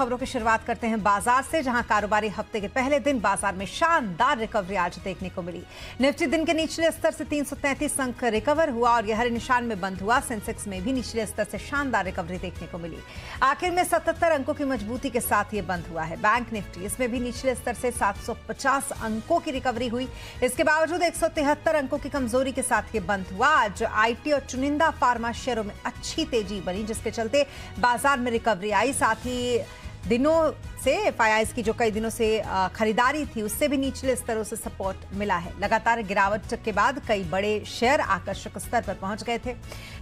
खबरों की शुरुआत करते हैं बाजार से, जहां कारोबारी हफ्ते के पहले दिन बाजार में शानदार रिकवरी आज देखने को मिली। निफ्टी दिन के निचले स्तर से 333 अंक रिकवर हुआ और यह हरे निशान में बंद हुआ। सेंसेक्स में भी निचले स्तर से शानदार रिकवरी देखने को मिली। आखिर में 77 अंकों की मजबूती के साथ ये बंद हुआ है। बैंक निफ्टी इसमें भी निचले स्तर से 750 अंकों की रिकवरी हुई। इसके बावजूद 173 अंकों की कमजोरी के साथ ये बंद हुआ। आज आईटी और चुनिंदा फार्मा शेयरों में अच्छी तेजी बनी, जिसके चलते बाजार में रिकवरी आई। साथ ही दिनों से एफआईआईज की जो कई दिनों से खरीदारी थी, उससे भी निचले स्तरों से सपोर्ट मिला है। लगातार गिरावट के बाद कई बड़े शेयर आकर्षक स्तर पर पहुंच गए थे।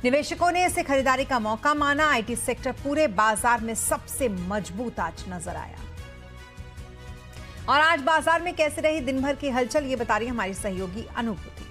निवेशकों ने इसे खरीदारी का मौका माना। आईटी सेक्टर पूरे बाजार में सबसे मजबूत आज नजर आया। और आज बाजार में कैसे रही दिन भर की हलचल, ये बता रही हमारी सहयोगी अनुभूति।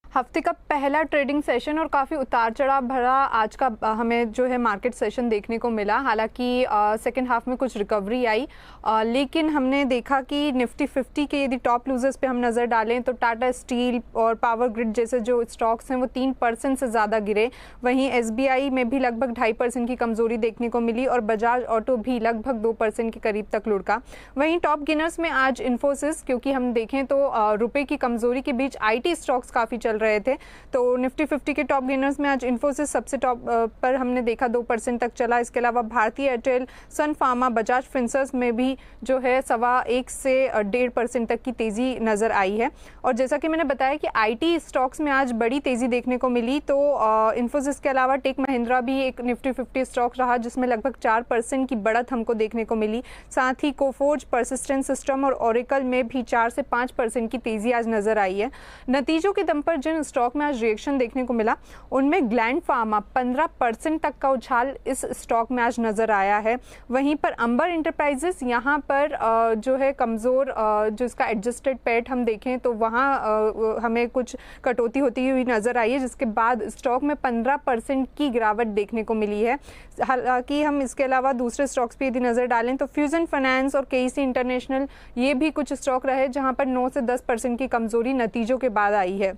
हफ्ते का पहला ट्रेडिंग सेशन और काफ़ी उतार चढ़ाव भरा आज का हमें जो है मार्केट सेशन देखने को मिला। हालांकि सेकेंड हाफ में कुछ रिकवरी आई, लेकिन हमने देखा कि निफ्टी 50 के यदि टॉप लूजर्स पे हम नज़र डालें तो टाटा स्टील और पावर ग्रिड जैसे जो स्टॉक्स हैं वो 3% से ज़्यादा गिरे। वहीं एसबीआई में भी लगभग 2.5% की कमज़ोरी देखने को मिली और बजाज ऑटो भी लगभग 2% के करीब तक लुढ़का। वहीं टॉप गेनर्स में आज इन्फोसिस, क्योंकि हम देखें तो रुपये की कमज़ोरी के बीच IT स्टॉक्स काफ़ी चल रहे थे, तो निफ्टी 50 के टॉप गेनर्स में आज इन्फोसिस सबसे टॉप पर हमने देखा 2% तक चला। इसके अलावा भारतीय एयरटेल, सन फार्मा, बजाज फिंसर्स में भी जो है 1.25 से 1.5% तक की तेज़ी नज़र आई है। और जैसा कि मैंने बताया कि IT स्टॉक्स में आज बड़ी तेज़ी देखने को मिली, तो इन्फोसिस के अलावा टेक महिंद्रा भी एक निफ्टी 50 स्टॉक रहा जिसमें लगभग 4% की बढ़त हमको देखने को मिली। साथ ही कोफोर्ज, परसिस्टेंट सिस्टम और ओरेकल में भी 4 से 5% की तेज़ी आज नज़र आई है। नतीजों के दम पर जिन स्टॉक में आज रिएक्शन देखने को मिला, उनमें ग्लैंड फार्मा 15% तक का उछाल इस स्टॉक में आज नज़र आया है। वहीं पर अंबर इंटरप्राइजेस, यहाँ पर जो है कमज़ोर, जो इसका एडजस्टेड पैट हम देखें तो वहाँ हमें कुछ कटौती होती हुई नज़र आई है, जिसके बाद स्टॉक में 15% की गिरावट देखने को मिली है। हालांकि हम इसके अलावा दूसरे स्टॉक्स पे यदि नज़र डालें तो फ्यूजन फाइनेंस और केईसी इंटरनेशनल, ये भी कुछ स्टॉक रहे जहाँ पर 9 से 10% की कमज़ोरी नतीजों के बाद आई है।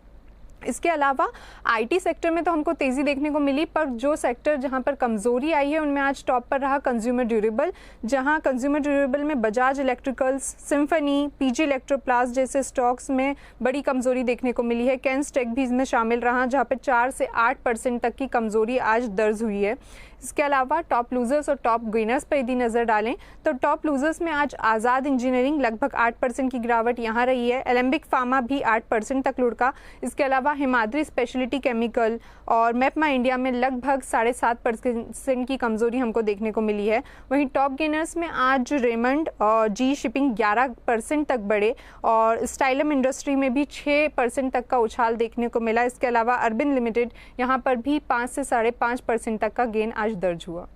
इसके अलावा IT सेक्टर में तो हमको तेज़ी देखने को मिली, पर जो सेक्टर जहां पर कमज़ोरी आई है उनमें आज टॉप पर रहा कंज्यूमर ड्यूरेबल, जहां कंज्यूमर ड्यूरेबल में Bajaj electricals, symphony, PG Electroplast जैसे स्टॉक्स में बड़ी कमज़ोरी देखने को मिली है। कैंस टेक भी इसमें शामिल रहा, जहां पर 4 से 8% तक की कमज़ोरी आज दर्ज हुई है। इसके अलावा टॉप लूजर्स और टॉप गेनर्स पर यदि नज़र डालें तो टॉप लूजर्स में आज आज़ाद इंजीनियरिंग लगभग 8% की गिरावट यहाँ रही है। एलेम्बिक फार्मा भी 8% तक लुढ़का। इसके अलावा हिमाद्री स्पेशलिटी केमिकल और मैपमा इंडिया में लगभग 7.5% की कमज़ोरी हमको देखने को मिली है। वहीं टॉप गेनर्स में आज रेमंड और जी शिपिंग 11% तक बढ़े और स्टाइलम इंडस्ट्री में भी 6% तक का उछाल देखने को मिला। इसके अलावा अर्बिन लिमिटेड, यहाँ पर भी 5 से 5.5% तक का गेन आज दर्ज हुआ।